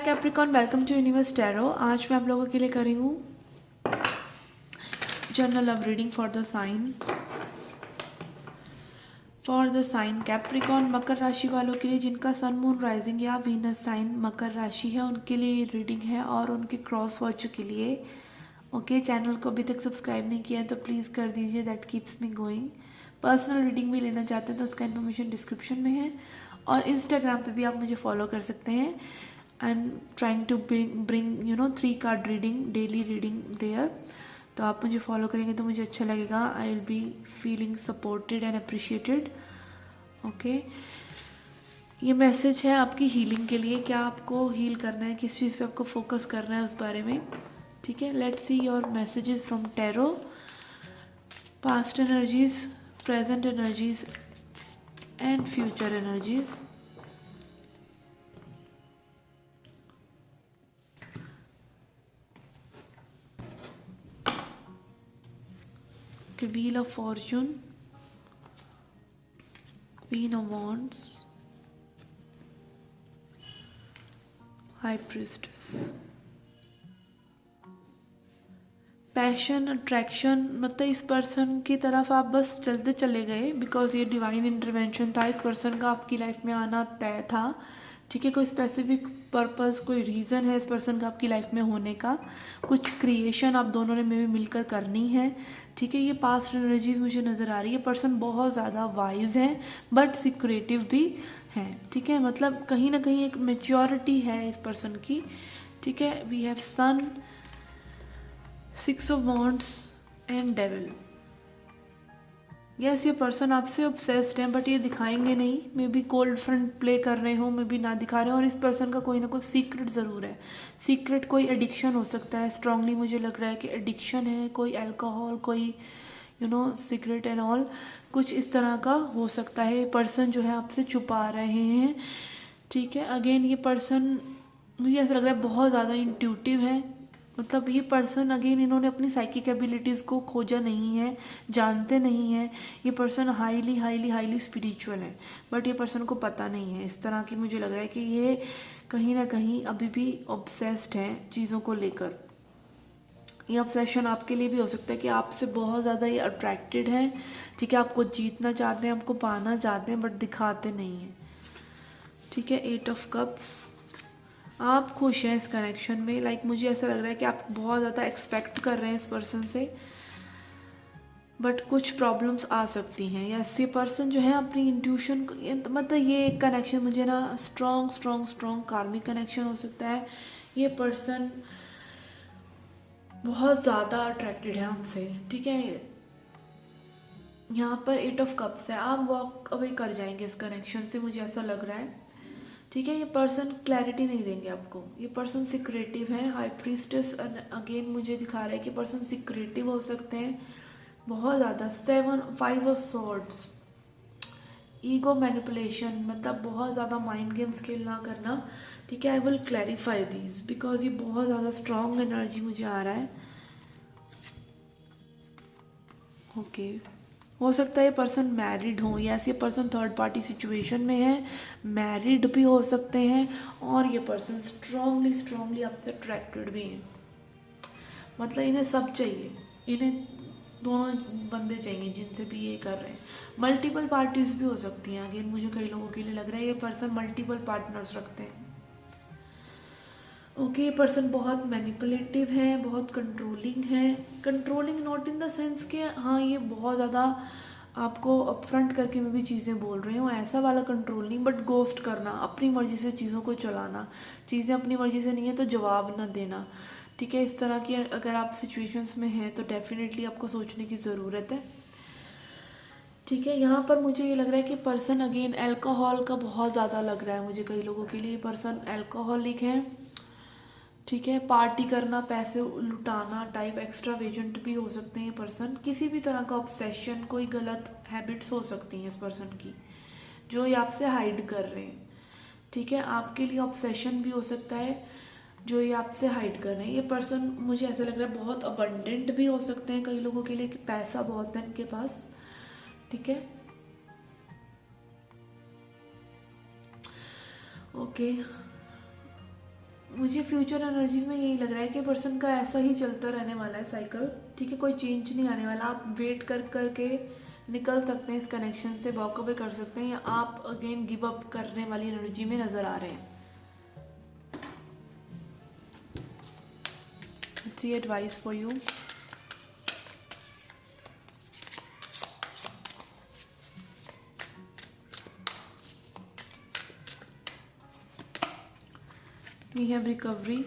Capricorn, welcome to universe tarot. आज मैं आप लोगों के लिए कर रही हूँ general love reading for the sign Capricorn, मकर राशि वालों के लिए जिनका सन मून राइजिंग या वीनस साइन मकर राशि है उनके लिए ये रीडिंग है, और उनके क्रॉस वॉच के लिए। ओके, चैनल को अभी तक सब्सक्राइब नहीं किया है तो प्लीज़ कर दीजिए, that keeps me going. Personal reading भी लेना चाहते हैं तो उसका इन्फॉर्मेशन डिस्क्रिप्शन में है, और इंस्टाग्राम पे भी आप मुझे फॉलो कर सकते हैं। I am trying to bring 3 card reading, daily reading there. तो आप मुझे फॉलो करेंगे तो मुझे अच्छा लगेगा। I will be feeling supported and appreciated. Okay, ये मैसेज है आपकी हीलिंग के लिए। क्या आपको हील करना है, किस चीज़ पे आपको फोकस करना है उस बारे में। ठीक है, let's see your messages from tarot. Past energies, present energies and future energies. Wheel of Fortune, Queen of Wands, High Priestess। Passion, attraction, मतलब इस पर्सन की तरफ आप बस चलते चले गए बिकॉज ये डिवाइन इंटरवेंशन था। इस पर्सन का आपकी लाइफ में आना तय था। ठीक है, कोई स्पेसिफिक पर्पस, कोई रीज़न है इस पर्सन का आपकी लाइफ में होने का। कुछ क्रिएशन आप दोनों ने में भी मिलकर करनी है। ठीक है, ये पास्ट एनर्जीज मुझे नज़र आ रही है। पर्सन बहुत ज़्यादा वाइज है बट सिक्रेटिव भी है। ठीक है, मतलब कहीं ना कहीं एक मेच्योरिटी है इस पर्सन की। ठीक है, we have sun, 6 of Wands and devil. Yes, ये पर्सन आपसे ऑब्सेस्ड है बट ये दिखाएंगे नहीं। Maybe cold front play कर रहे हो, मे बी ना दिखा रहे हो। और इस पर्सन का कोई ना कोई सीक्रेट ज़रूर है। सीक्रेट कोई एडिक्शन हो सकता है। स्ट्रांगली मुझे लग रहा है कि एडिक्शन है, कोई अल्कोहल, कोई सिगरेट एंड ऑल, कुछ इस तरह का हो सकता है। ये पर्सन जो है आपसे छुपा रहे हैं। ठीक है, अगेन ये पर्सन मुझे ऐसा लग रहा है बहुत ज़्यादा इंट्यूटिव है। मतलब ये पर्सन अगेन इन्होंने अपनी साइकिक एबिलिटीज़ को खोजा नहीं है, जानते नहीं हैं। ये person highly highly highly spiritual है बट ये पर्सन को पता नहीं है। इस तरह की मुझे लग रहा है कि ये कहीं ना कहीं अभी भी ऑब्सेस्ड हैं चीज़ों को लेकर। ये ऑब्सेशन आपके लिए भी हो सकता है कि आपसे बहुत ज़्यादा ये अट्रैक्टेड है। ठीक है, आपको जीतना चाहते हैं, आपको पाना चाहते हैं बट दिखाते नहीं हैं। ठीक है, 8 ऑफ कप्स। आप खुश हैं इस कनेक्शन में। लाइक मुझे ऐसा लग रहा है कि आप बहुत ज़्यादा एक्सपेक्ट कर रहे हैं इस पर्सन से बट कुछ प्रॉब्लम्स आ सकती हैं। या ये पर्सन जो है अपनी इंट्यूशन, मतलब ये एक कनेक्शन मुझे ना स्ट्रॉन्ग कार्मिक कनेक्शन हो सकता है। ये पर्सन बहुत ज़्यादा अट्रैक्टेड है हमसे। ठीक है, यहाँ पर 8 ऑफ कप्स है। आप वॉक अवे कर जाएंगे इस कनेक्शन से, मुझे ऐसा लग रहा है। ठीक है, ये पर्सन क्लैरिटी नहीं देंगे आपको। ये पर्सन सिक्रेटिव है। हाई प्रीस्टेस अगेन मुझे दिखा रहा है कि पर्सन सिक्रेटिव हो सकते हैं बहुत ज़्यादा। 5 ऑफ सॉर्ड्स, ईगो मैनिपुलेशन, मतलब बहुत ज़्यादा माइंड गेम्स खेलना करना। ठीक है, I will clarify these because ये बहुत ज़्यादा स्ट्रॉन्ग एनर्जी मुझे आ रहा है। ओके, हो सकता है ये पर्सन मैरिड हो, या ये पर्सन थर्ड पार्टी सिचुएशन में है, मैरिड भी हो सकते हैं, और ये पर्सन स्ट्रांगली आपसे अट्रैक्टेड भी हैं। मतलब इन्हें सब चाहिए, इन्हें दोनों बंदे चाहिए जिनसे भी ये कर रहे हैं। मल्टीपल पार्टीज भी हो सकती हैं। अगेन मुझे कई लोगों के लिए लग रहा है ये पर्सन मल्टीपल पार्टनर्स रखते हैं। ओके, पर्सन बहुत मैनिपुलेटिव है, बहुत कंट्रोलिंग है। Controlling not in the sense कि हाँ ये बहुत ज़्यादा आपको अपफ्रंट करके मैं भी चीज़ें बोल रही हूँ, ऐसा वाला कंट्रोल नहीं, बट गोस्ट करना, अपनी मर्ज़ी से चीज़ों को चलाना। चीज़ें अपनी मर्ज़ी से नहीं है तो जवाब ना देना। ठीक है, इस तरह की अगर आप सिचुएशंस में हैं तो डेफिनेटली आपको सोचने की ज़रूरत है। ठीक है, यहाँ पर मुझे ये लग रहा है कि पर्सन अगेन अल्कोहल का बहुत ज़्यादा लग रहा है मुझे। कई लोगों के लिए पर्सन अल्कोहलिक है। ठीक है, पार्टी करना, पैसे लुटाना टाइप, एक्स्ट्रा वेजेंट भी हो सकते हैं ये पर्सन। किसी भी तरह का ऑब्सेशन, कोई गलत हैबिट्स हो सकती हैं इस पर्सन की जो ये आपसे हाइड कर रहे हैं। ठीक है, आपके लिए ऑब्सेशन भी हो सकता है जो ये आपसे हाइड कर रहे हैं। ये पर्सन मुझे ऐसा लग रहा है बहुत अबंडेंट भी हो सकते हैं कई लोगों के लिए कि पैसा बहुत है इनके पास। ठीक है, ओके, मुझे फ्यूचर एनर्जीज में यही लग रहा है कि पर्सन का ऐसा ही चलता रहने वाला है साइकिल, ठीक है, कोई चेंज नहीं आने वाला। आप वेट कर कर के निकल सकते हैं इस कनेक्शन से, वॉक अवे कर सकते हैं, या आप अगेन गिव अप करने वाली एनर्जी में नज़र आ रहे हैं। It's advice for you. We have recovery,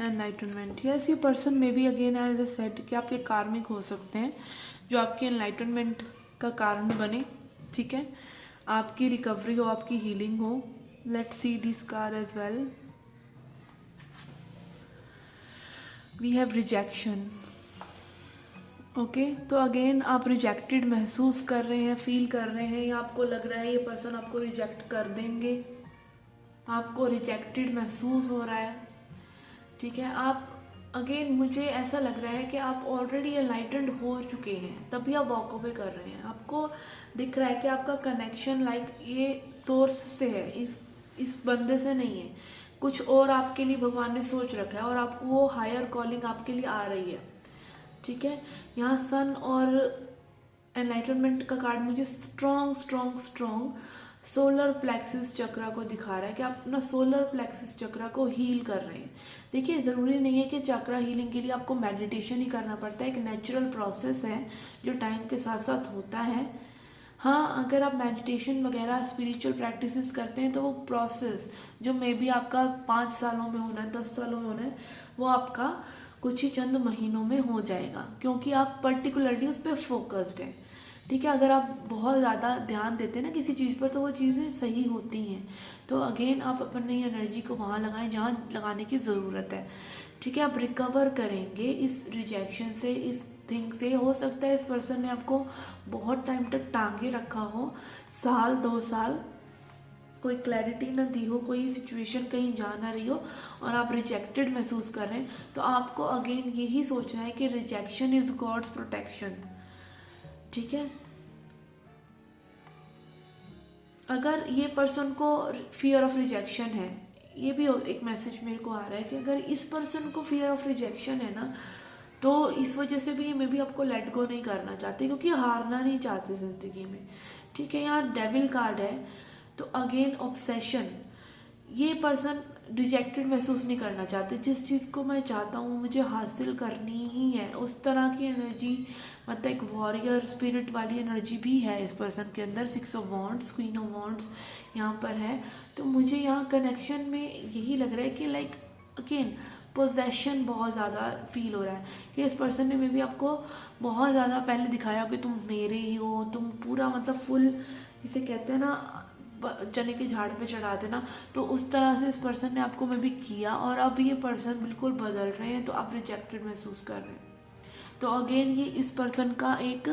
enlightenment. Yes, ये person may be again as I said कि आपके कार्मिक हो सकते हैं जो आपके एनलाइटनमेंट का कारण बने, ठीक है, आपकी रिकवरी हो, आपकी हीलिंग हो। Let's see this card as well. We have rejection. Okay, तो अगेन आप रिजेक्टेड महसूस कर रहे हैं, फील कर रहे हैं, या आपको लग रहा है ये पर्सन आपको रिजेक्ट कर देंगे, आपको रिजेक्टेड महसूस हो रहा है, ठीक है। आप अगेन मुझे ऐसा लग रहा है कि आप ऑलरेडी एनलाइटेंड हो चुके हैं, तभी आप वॉक अवे कर रहे हैं। आपको दिख रहा है कि आपका कनेक्शन लाइक ये सोर्स से है, इस बंदे से नहीं है, कुछ और आपके लिए भगवान ने सोच रखा है, और आपको वो हायर कॉलिंग आपके लिए आ रही है, ठीक है। यहाँ सन और एनलाइटनमेंट का कार्ड मुझे strong strong strong solar plexus chakra को दिखा रहा है कि आप अपना सोलर प्लेक्सिस चक्रा को हील कर रहे हैं। देखिए, ज़रूरी नहीं है कि चक्रा हीलिंग के लिए आपको मेडिटेशन ही करना पड़ता है, एक नेचुरल प्रोसेस है जो टाइम के साथ साथ होता है। हाँ, अगर आप मेडिटेशन वगैरह स्पिरिचुअल प्रैक्टिसेस करते हैं तो वो प्रोसेस जो मे बी आपका 5 सालों में होना है, 10 सालों में होना है, वो आपका कुछ ही चंद महीनों में हो जाएगा, क्योंकि आप पर्टिकुलरली उस पर फोकस्ड हैं, ठीक है। अगर आप बहुत ज़्यादा ध्यान देते हैं ना किसी चीज़ पर तो वो चीज़ें सही होती हैं। तो अगेन आप अपनी एनर्जी को वहाँ लगाएं जहाँ लगाने की ज़रूरत है, ठीक है। आप रिकवर करेंगे इस रिजेक्शन से, इस थिंग से। हो सकता है इस पर्सन ने आपको बहुत टाइम तक टांगे रखा हो, साल 2 साल, कोई क्लैरिटी ना दी हो, कोई सिचुएशन कहीं जा ना रही हो, और आप रिजेक्टेड महसूस कर रहे हैं। तो आपको अगेन यही सोचना है कि रिजेक्शन इज़ गॉड्स प्रोटेक्शन, ठीक है। अगर ये पर्सन को फियर ऑफ रिजेक्शन है, ये भी एक मैसेज मेरे को आ रहा है कि अगर इस पर्सन को फियर ऑफ रिजेक्शन है ना, तो इस वजह से भी मे बी आपको लेट गो नहीं करना चाहते, क्योंकि हारना नहीं चाहते ज़िंदगी में, ठीक है। यहाँ डेविल कार्ड है, तो अगेन ऑब्सेशन, ये पर्सन रिजेक्टेड महसूस नहीं करना चाहते। जिस चीज़ को मैं चाहता हूँ मुझे हासिल करनी ही है, उस तरह की एनर्जी, मतलब एक वॉरियर स्पिरिट वाली एनर्जी भी है इस पर्सन के अंदर। 6 of wands, queen of wands यहाँ पर है। तो मुझे यहाँ कनेक्शन में यही लग रहा है कि लाइक अगेन पोजेशन बहुत ज़्यादा फील हो रहा है कि इस पर्सन ने मे बी आपको बहुत ज़्यादा पहले दिखाया कि तुम मेरे ही हो, तुम पूरा मतलब फुल, जिसे कहते हैं ना चने के झाड़ पे चढ़ा देना, तो उस तरह से इस पर्सन ने आपको में भी किया, और अब ये पर्सन बिल्कुल बदल रहे हैं, तो आप रिजेक्टेड महसूस कर रहे हैं। तो अगेन ये इस पर्सन का एक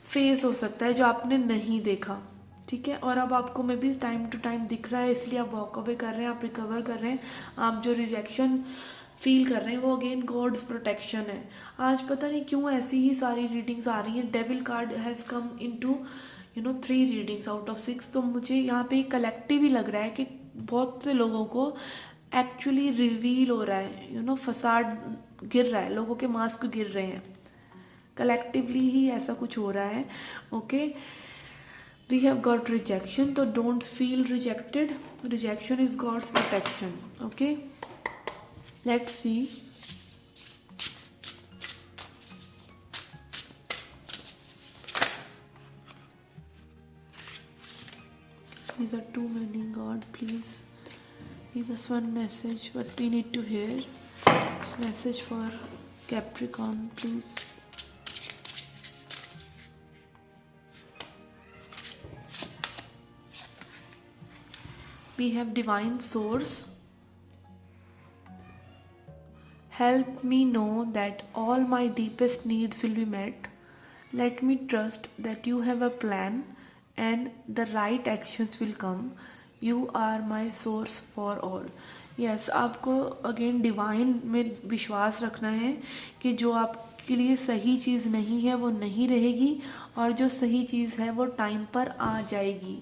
फेस हो सकता है जो आपने नहीं देखा, ठीक है। और अब आपको में भी टाइम टू टाइम दिख रहा है, इसलिए आप वॉक अवे कर रहे हैं, आप रिकवर कर रहे हैं। आप जो रिजेक्शन फील कर रहे हैं वो अगेन गॉड्स प्रोटेक्शन है। आज पता नहीं क्यों ऐसी ही सारी रीडिंग्स आ रही हैं। Devil card has come into 3 readings out of 6। तो मुझे यहाँ पे कलेक्टिव ही लग रहा है कि बहुत से लोगों को एक्चुअली रिवील हो रहा है, फसाड गिर रहा है, लोगों के मास्क गिर रहे हैं, कलेक्टिवली ही ऐसा कुछ हो रहा है। Okay, we have got rejection, तो don't feel rejected, rejection is God's protection. Okay, let's see. These are too many. God, please give us one message. What we need to hear. Message for Capricorn, please. We have divine source. Help me know that all my deepest needs will be met. Let me trust that you have a plan and the right actions will come. You are my source for all. Yes, आपको again divine में विश्वास रखना है कि जो आपके लिए सही चीज़ नहीं है वो नहीं रहेगी, और जो सही चीज़ है वो टाइम पर आ जाएगी,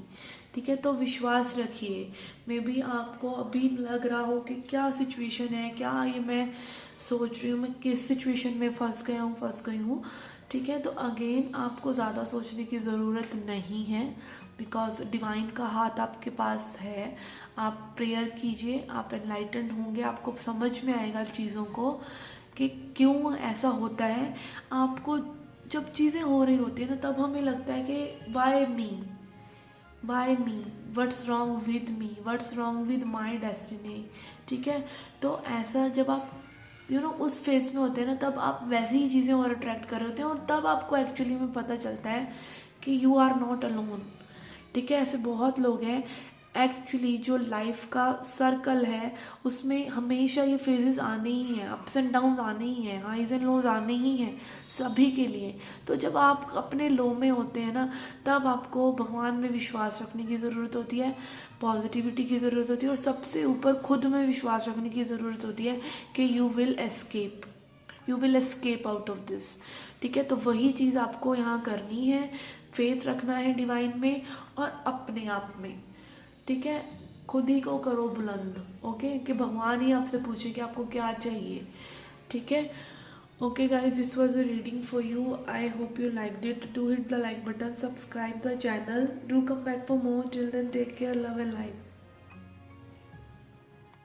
ठीक है, तो विश्वास रखिए। मे बी आपको अभी लग रहा हो कि क्या सिचुएशन है, क्या ये मैं सोच रही हूँ, मैं किस सिचुएशन में फंस गई हूँ। ठीक है, तो अगेन आपको ज़्यादा सोचने की ज़रूरत नहीं है, बिकॉज डिवाइन का हाथ आपके पास है। आप प्रेयर कीजिए, आप एनलाइटन होंगे, आपको समझ में आएगा चीज़ों को कि क्यों ऐसा होता है। आपको जब चीज़ें हो रही होती है ना, तब हमें लगता है कि why me, what's wrong with me, what's wrong with my destiny. ठीक है, तो ऐसा जब आप उस फेस में होते हैं ना, तब आप वैसी ही चीज़ें और अट्रैक्ट कर रहे होते हैं, और तब आपको एक्चुअली में पता चलता है कि यू आर नॉट अलोन। ठीक है, ऐसे बहुत लोग हैं एक्चुअली, जो लाइफ का सर्कल है उसमें हमेशा ये फेजेस आने ही हैं, अप्स एंड डाउन्स आने ही हैं, हाइज एंड लोज आने ही हैं सभी के लिए। तो जब आप अपने लो में होते हैं ना, तब आपको भगवान में विश्वास रखने की ज़रूरत होती है, पॉजिटिविटी की ज़रूरत होती है, और सबसे ऊपर खुद में विश्वास रखने की ज़रूरत होती है कि you will escape out of this. ठीक है, तो वही चीज़ आपको यहाँ करनी है, फेथ रखना है डिवाइन में और अपने आप में। ठीक है, खुद ही को करो बुलंद। ओके, कि भगवान ही आपसे पूछे कि आपको क्या चाहिए। ठीक है, okay guys, this was a reading for you. I hope you like it. Do hit the like button, subscribe the channel, do come back for more. Till then take care, love and light.